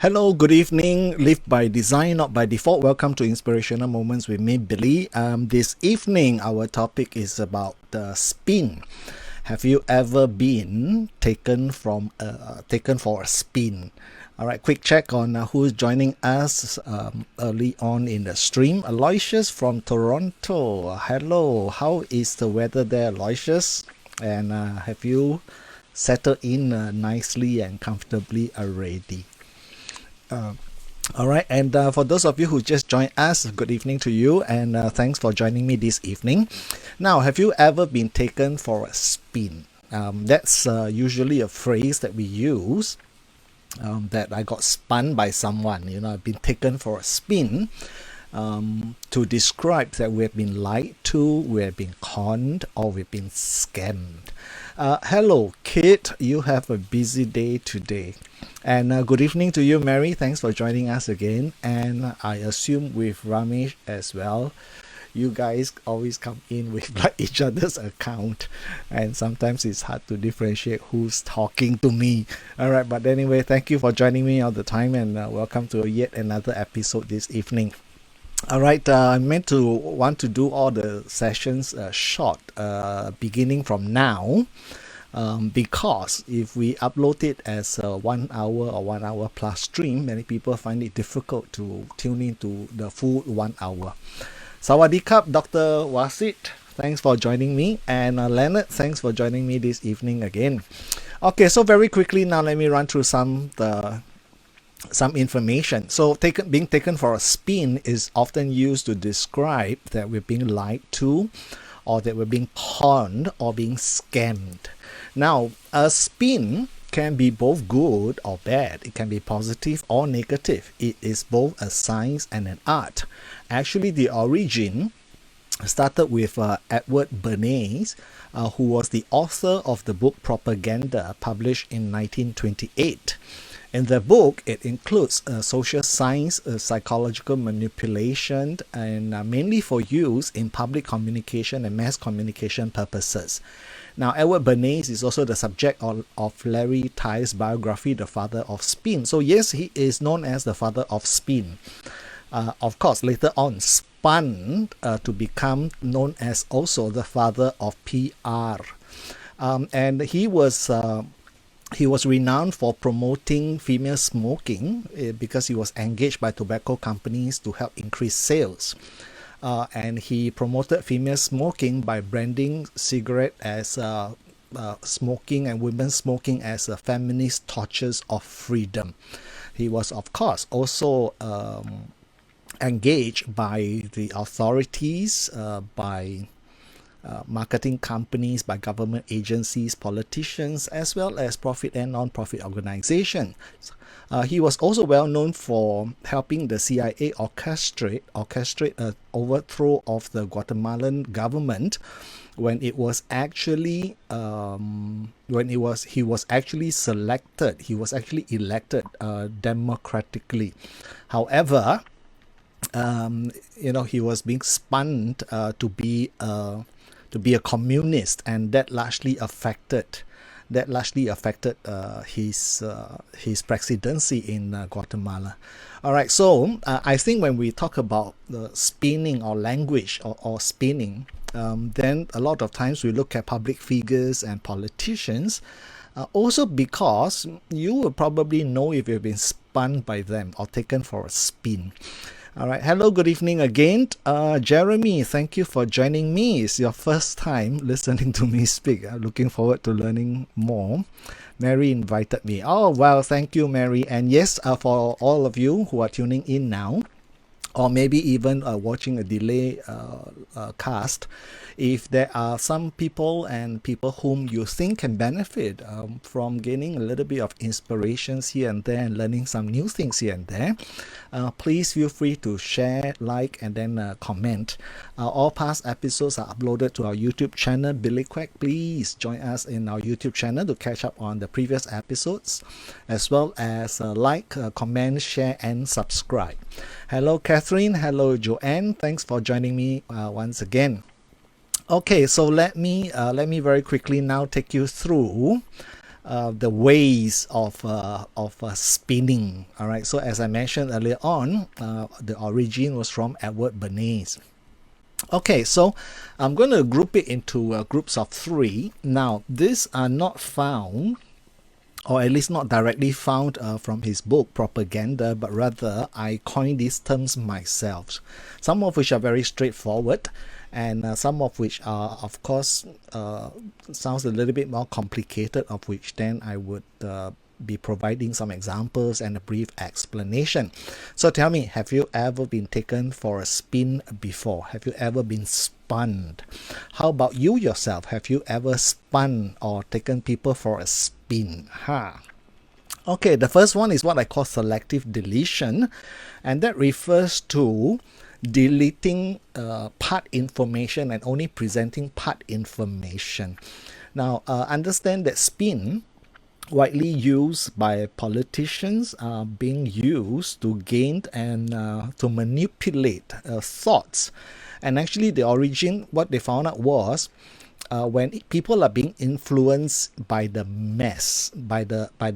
Hello, good evening. Live by design, not by default. Welcome to Inspirational Moments with me, Billy. This evening, our topic is about the spin. Have you ever been taken for a spin? All right, quick check on who's joining us early on in the stream. Aloysius from Toronto. Hello, how is the weather there, Aloysius? And have you settled in nicely and comfortably already? All right, and for those of you who just joined us, good evening to you, and thanks for joining me this evening. Now, have you ever been taken for a spin? That's usually a phrase that we use, that I got spun by someone. I've been taken for a spin, to describe that we have been lied to, we have been conned, or we've been scammed. Hello, Kit. You have a busy day today. And good evening to you, Mary. Thanks for joining us again. And I assume with Ramesh as well. You guys always come in with like each other's account, and sometimes it's hard to differentiate who's talking to me. All right, but anyway, thank you for joining me all the time, and welcome to yet another episode this evening. All right, I want to do all the sessions short, beginning from now. Because if we upload it as a 1 hour or 1 hour plus stream, many people find it difficult to tune into the full 1 hour. Sawadee Krap, Dr. Wasit, thanks for joining me. And Leonard, thanks for joining me this evening again. Okay, so very quickly now, let me run through some information. So being taken for a spin is often used to describe that we're being lied to, or that we're being conned or being scammed. Now, a spin can be both good or bad. It can be positive or negative. It is both a science and an art. Actually, the origin started with Edward Bernays, who was the author of the book Propaganda, published in 1928. In the book, it includes social science, psychological manipulation, and mainly for use in public communication and mass communication purposes. Now, Edward Bernays is also the subject of Larry Tyer's biography, The Father of Spin. So yes, he is known as the father of spin. Of course, later on, spun to become known as also the father of PR. And he was renowned for promoting female smoking because he was engaged by tobacco companies to help increase sales. And he promoted female smoking by branding cigarette as smoking and women's smoking as feminist torches of freedom. He was, of course, also engaged by the authorities, by marketing companies, by government agencies, politicians, as well as profit and non-profit organizations. He was also well known for helping the CIA orchestrate an overthrow of the Guatemalan government when he was actually elected democratically. However, he was being spun to be a communist, and that largely affected his presidency in Guatemala. All right, so I think when we talk about spinning or language or spinning, then a lot of times we look at public figures and politicians, also because you will probably know if you've been spun by them or taken for a spin. All right. Hello, good evening again. Jeremy, thank you for joining me. It's your first time listening to me speak. I'm looking forward to learning more. Mary invited me. Oh, well, thank you, Mary. And yes, for all of you who are tuning in now, or maybe even watching a delay cast, if there are some people whom you think can benefit from gaining a little bit of inspirations here and there and learning some new things here and there, please feel free to share, like, and then comment. All past episodes are uploaded to our YouTube channel, Billy Quack. Please join us in our YouTube channel to catch up on the previous episodes, as well as like, comment, share, and subscribe. Hello, Catherine. Hello, Joanne. Thanks for joining me once again. Okay, so let me very quickly now take you through the ways of spinning. All right. So as I mentioned earlier on, the origin was from Edward Bernays. Okay, so I'm going to group it into groups of 3. Now, these are not found, or at least not directly found from his book Propaganda, but rather I coined these terms myself. Some of which are very straightforward, and some of which are, of course, sounds a little bit more complicated, of which then I would be providing some examples and a brief explanation. So tell me, have you ever been taken for a spin before? Have you ever been spun? How about you yourself? Have you ever spun or taken people for a spin? Okay, the first one is what I call selective deletion, and that refers to deleting part information and only presenting part information. Now, understand that spin, widely used by politicians, are being used to gain and to manipulate thoughts. And actually the origin, what they found out was when people are being influenced by the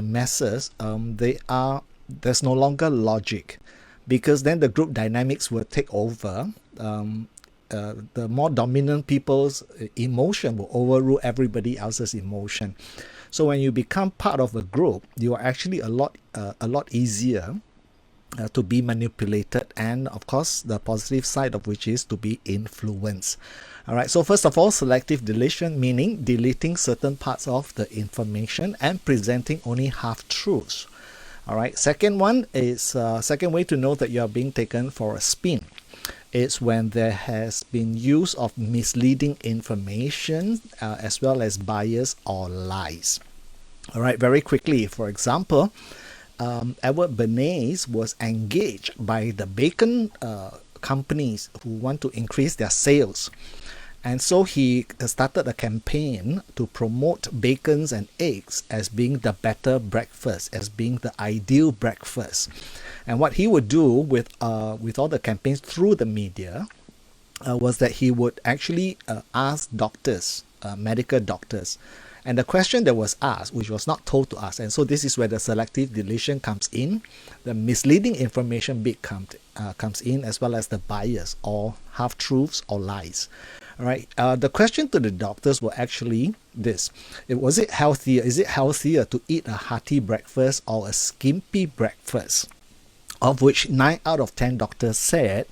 masses, there's no longer logic, because then the group dynamics will take over. The more dominant people's emotion will overrule everybody else's emotion. So when you become part of a group, you are actually a lot easier to be manipulated, and of course the positive side of which is to be influenced. All right, so first of all, selective deletion, meaning deleting certain parts of the information and presenting only half truths. All right, second one is second way to know that you are being taken for a spin. It's when there has been use of misleading information as well as bias or lies. All right, very quickly, for example, Edward Bernays was engaged by the bacon companies who want to increase their sales. And so he started a campaign to promote bacons and eggs as being the better breakfast, as being the ideal breakfast. And what he would do with all the campaigns through the media was that he would actually ask doctors, medical doctors, and the question that was asked, which was not told to us, and so this is where the selective deletion comes in, the misleading information bit comes in, as well as the bias or half-truths or lies. All right. The question to the doctors were actually this: is it healthier to eat a hearty breakfast or a skimpy breakfast? Of which 9 out of 10 doctors said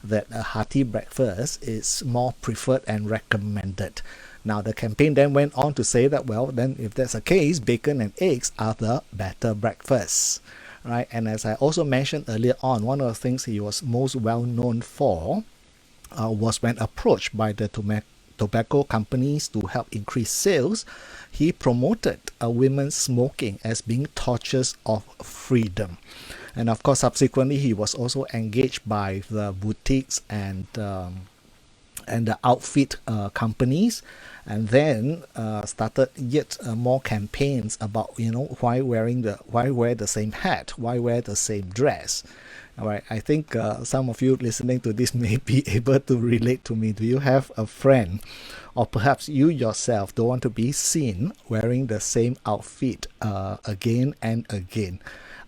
that a hearty breakfast is more preferred and recommended. Now, the campaign then went on to say that, well, then if that's the case, bacon and eggs are the better breakfast, right? And as I also mentioned earlier on, one of the things he was most well known for was when approached by the tobacco companies to help increase sales, he promoted women's smoking as being torches of freedom. And of course, subsequently, he was also engaged by the boutiques and the outfit companies, and then started yet more campaigns about, why wear the same hat, why wear the same dress. All right, I think some of you listening to this may be able to relate to me. Do you have a friend, or perhaps you yourself don't want to be seen wearing the same outfit again and again?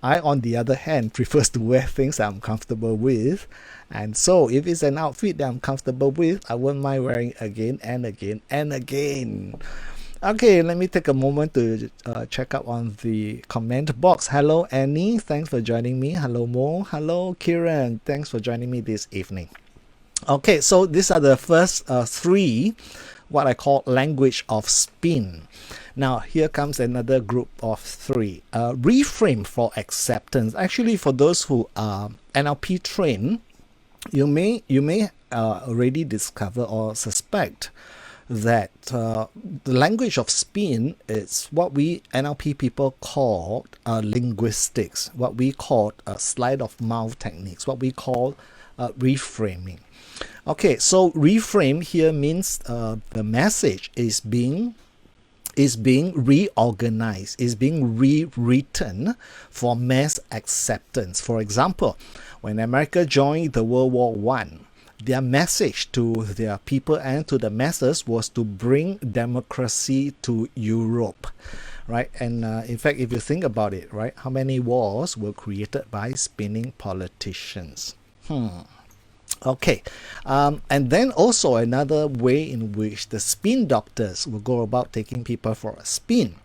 I, on the other hand, prefers to wear things I'm comfortable with, and so if it's an outfit that I'm comfortable with, I won't mind wearing again and again and again. Okay, let me take a moment to check out on the comment box. Hello Annie, thanks for joining me. Hello Mo, hello Kiran, thanks for joining me this evening. Okay, so these are the first 3, what I call language of spin. Now here comes another group of 3. Reframe for acceptance. Actually, for those who are NLP trained, you may already discover or suspect that the language of spin is what we NLP people call linguistics, what we call slide of mouth techniques, what we call reframing. Okay, so reframe here means the message is being reorganized, is being rewritten for mass acceptance. For example, when America joined the World War I, their message to their people and to the masses was to bring democracy to Europe. right? And in fact, if you think about it, right, how many wars were created by spinning politicians? Okay, and then also another way in which the spin doctors will go about taking people for a spin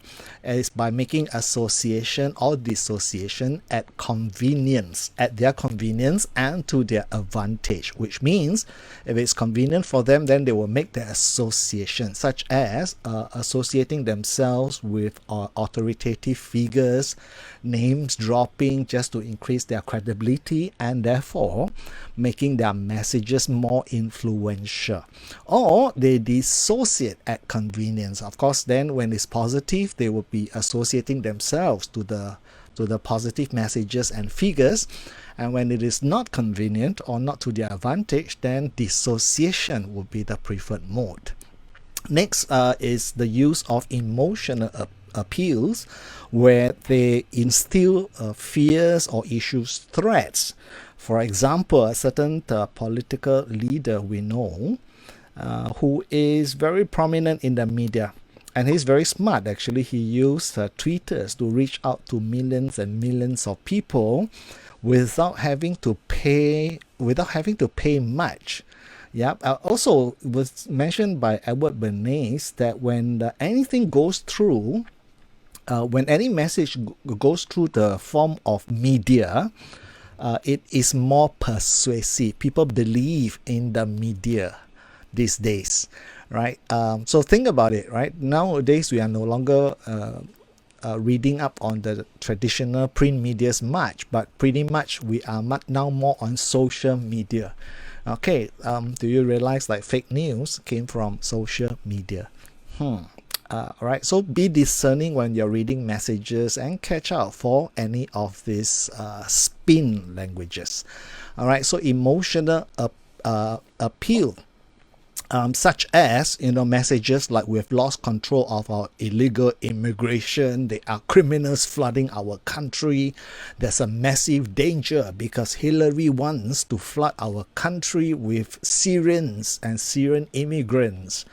is by making association or dissociation at convenience, at their convenience and to their advantage, which means if it's convenient for them, then they will make the association, such as associating themselves with authoritative figures, names dropping just to increase their credibility and therefore making their messages more influential. Or they dissociate at convenience. Of course, then when it's positive, they will be associating themselves to the positive messages and figures. And when it is not convenient or not to their advantage, then dissociation will be the preferred mode. Next is the use of emotional appeals, where they instill fears or issues threats. For example, a certain political leader we know who is very prominent in the media, and he's very smart actually. He used tweeters to reach out to millions and millions of people without having to pay much. Yeah. Also, it was mentioned by Bernays that when anything goes through, when any message goes through the form of media, it is more persuasive. People believe in the media these days, right? So think about it, right? Nowadays, we are no longer reading up on the traditional print medias much, but pretty much we are now more on social media. Okay, do you realize like fake news came from social media? Right, so be discerning when you're reading messages and catch out for any of these spin languages. All right, so emotional appeal, such as messages like we've lost control of our illegal immigration, there are criminals flooding our country, there's a massive danger because Hillary wants to flood our country with Syrians and Syrian immigrants.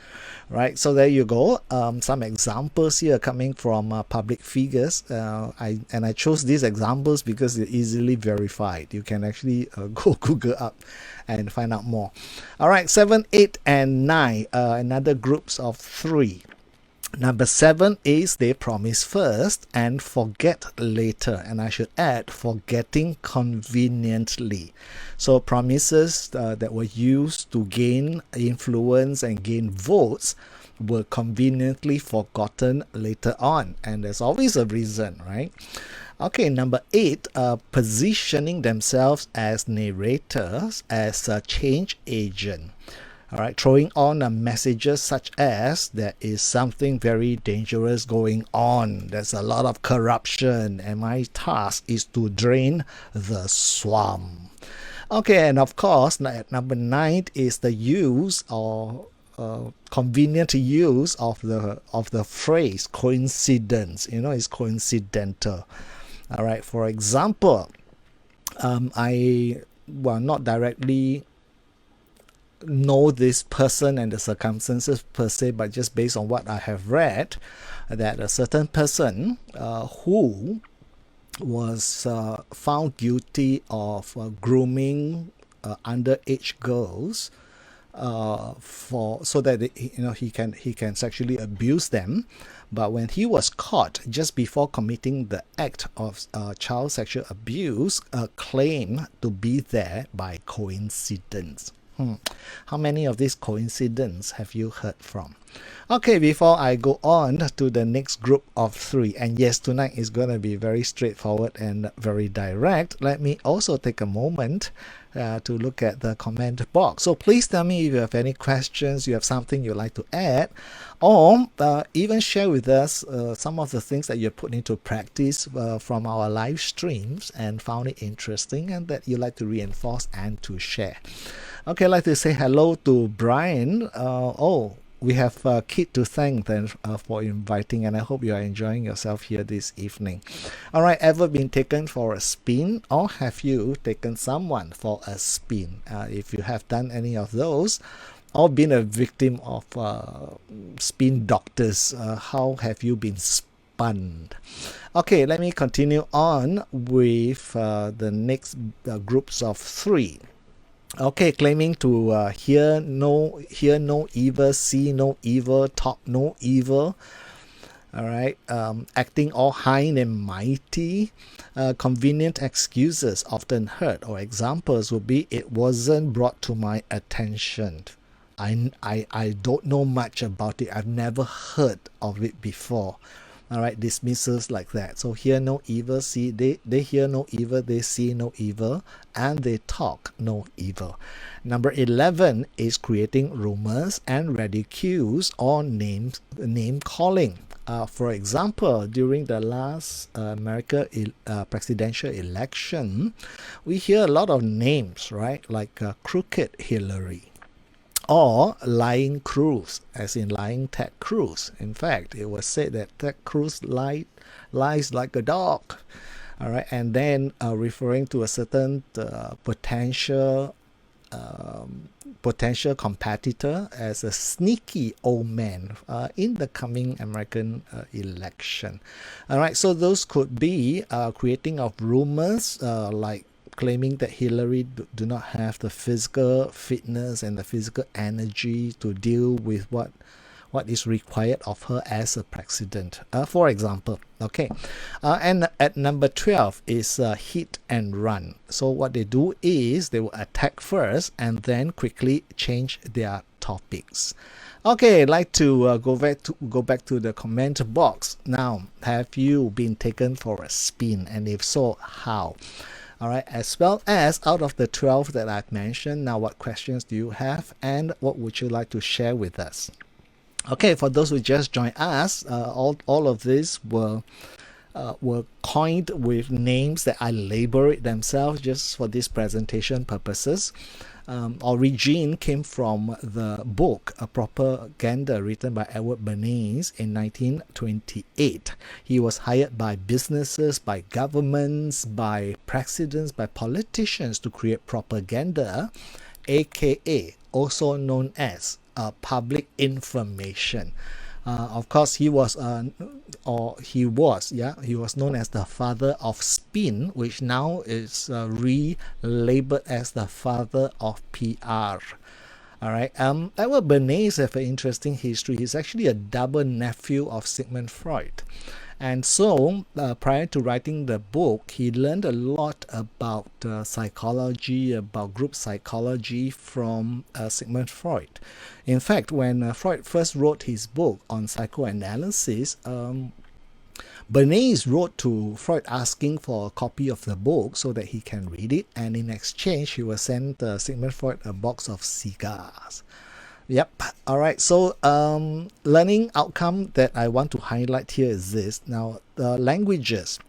Right, so there you go. Some examples here coming from public figures. I chose these examples because they're easily verified. You can actually go Google up and find out more. All right, 7, 8, and 9. Another groups of 3. Number 7 is they promise first and forget later. And I should add, forgetting conveniently. So promises that were used to gain influence and gain votes were conveniently forgotten later on. And there's always a reason, right? Okay, number 8, positioning themselves as narrators, as a change agent. All right, throwing on messages such as there is something very dangerous going on. There's a lot of corruption, and my task is to drain the swamp. Okay, and of course, number 9 is the use or convenient use of the phrase coincidence. It's coincidental. All right. For example, not directly know this person and the circumstances per se, but just based on what I have read, that a certain person who was found guilty of grooming underage girls so that he can sexually abuse them, but when he was caught just before committing the act of child sexual abuse, claimed to be there by coincidence. How many of these coincidences have you heard from? Okay, before I go on to the next group of 3, and yes, tonight is going to be very straightforward and very direct, let me also take a moment to look at the comment box. So please tell me if you have any questions, you have something you'd like to add, or even share with us some of the things that you put into practice from our live streams and found it interesting and that you'd like to reinforce and to share. Okay, I'd like to say hello to Brian. We have Kit to thank then for inviting, and I hope you are enjoying yourself here this evening. All right, ever been taken for a spin, or have you taken someone for a spin? If you have done any of those, or been a victim of spin doctors, how have you been pun. Okay, let me continue on with the next groups of three. Okay, claiming to hear no evil, see no evil, talk no evil. All right, acting all high and mighty. Convenient excuses often heard, or examples would be, it wasn't brought to my attention. I don't know much about it. I've never heard of it before. All right, dismissals like that. So hear no evil, see they hear no evil, they see no evil, and they talk no evil. Number 11 is creating rumors and ridicules or name calling. For example, during the last American presidential election, we hear a lot of names, right? Like Crooked Hillary, or Lying Cruz, as in lying Ted Cruz. In fact, it was said that Ted Cruz lies like a dog. All right, and then referring to a certain potential competitor as a sneaky old man in the coming American election. All right, so those could be creating of rumors, like claiming that Hillary do not have the physical fitness and the physical energy to deal with what is required of her as a president, for example. Okay, and at number 12 is hit and run. So what they do is they will attack first and then quickly change their topics. Okay, I'd like to go back to the comment box. Now, have you been taken for a spin, and if so, how? All right, as well as out of the 12 that I've mentioned, now what questions do you have, and what would you like to share with us? Okay, for those who just joined us, all of these were coined with names that I label it themselves just for this presentation purposes. Origin came from the book Propaganda, written by Edward Bernays in 1928. He was hired by businesses, by governments, by presidents, by politicians to create propaganda, aka also known as public information. Of course, he was known as the father of spin, which now is relabeled as the father of PR. All right. Edward Bernays have an interesting history. He's actually a double nephew of Sigmund Freud. And so, prior to writing the book, he learned a lot about psychology, about group psychology from Sigmund Freud. In fact, when Freud first wrote his book on psychoanalysis, Bernays wrote to Freud asking for a copy of the book so that he can read it, and in exchange, he will send Sigmund Freud a box of cigars. Yep. All right. So, learning outcome that I want to highlight here is this. Now, languages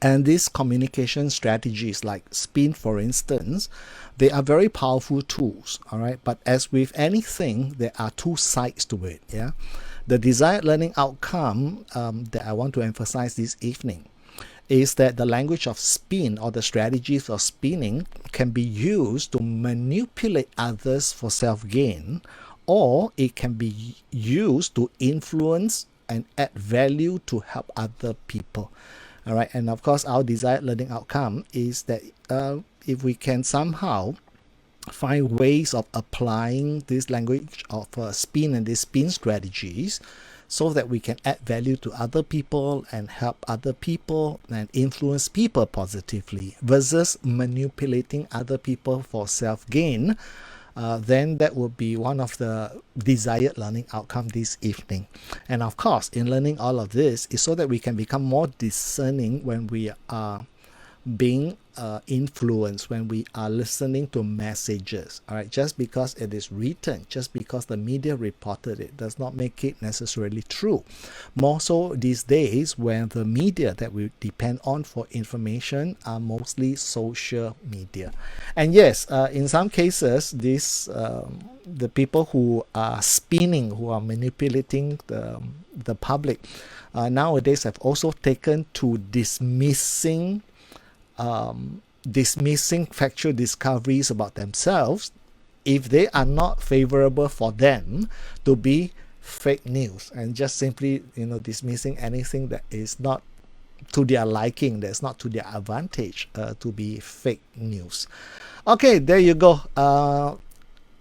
and these communication strategies like spin, for instance, they are very powerful tools. All right. But as with anything, there are two sides to it. Yeah. The desired learning outcome that I want to emphasize this evening is that the language of spin, or the strategies of spinning, can be used to manipulate others for self-gain, or it can be used to influence and add value to help other people. All right, and of course, our desired learning outcome is that if we can somehow find ways of applying this language of spin and these spin strategies, so that we can add value to other people and help other people and influence people positively, versus manipulating other people for self-gain, then that would be one of the desired learning outcome this evening. And of course, in learning all of this is so that we can become more discerning when we are being influenced, when we are listening to messages. All right, just because it is written, just because the media reported it, does not make it necessarily true. More so these days, when the media that we depend on for information are mostly social media. And yes, in some cases, this the people who are spinning, who are manipulating the public, nowadays have also taken to dismissing factual discoveries about themselves if they are not favorable for them to be fake news, and just simply dismissing anything that is not to their liking, that's not to their advantage, to be fake news. Okay, there you go.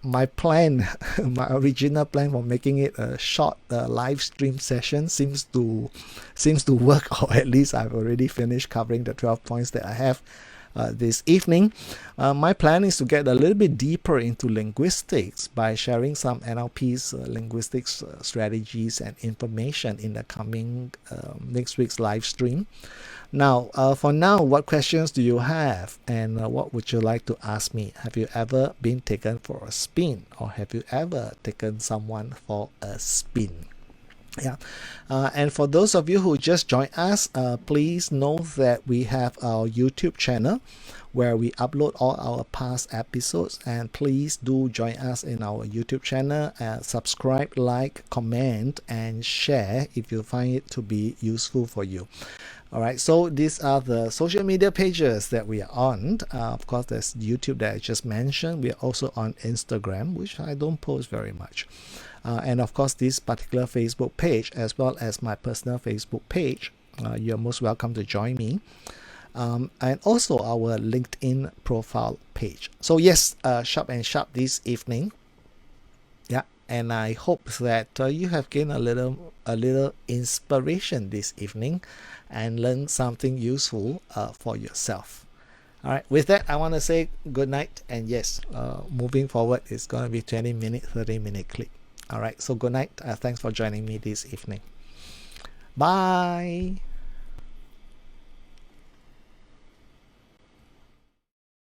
My plan, my original plan for making it a short live stream session seems to work, or at least I've already finished covering the 12 points that I have this evening. My plan is to get a little bit deeper into linguistics by sharing some NLP's linguistics strategies and information in the coming next week's live stream. Now, for now, what questions do you have, and what would you like to ask me? Have you ever been taken for a spin, or have you ever taken someone for a spin? Yeah, and for those of you who just joined us, please know that we have our YouTube channel where we upload all our past episodes, and please do join us in our YouTube channel. Subscribe, like, comment, and share if you find it to be useful for you. All right, so these are the social media pages that we are on. Of course, there's YouTube that I just mentioned. We are also on Instagram, which I don't post very much. And of course, this particular Facebook page, as well as my personal Facebook page, you're most welcome to join me. And also our LinkedIn profile page. So yes, sharp and sharp this evening. Yeah, and I hope that you have gained a little inspiration this evening and learned something useful for yourself. All right, with that, I want to say good night. And yes, moving forward, it's going to be 20-minute, 30-minute clip. All right, so good night. Thanks for joining me this evening. Bye.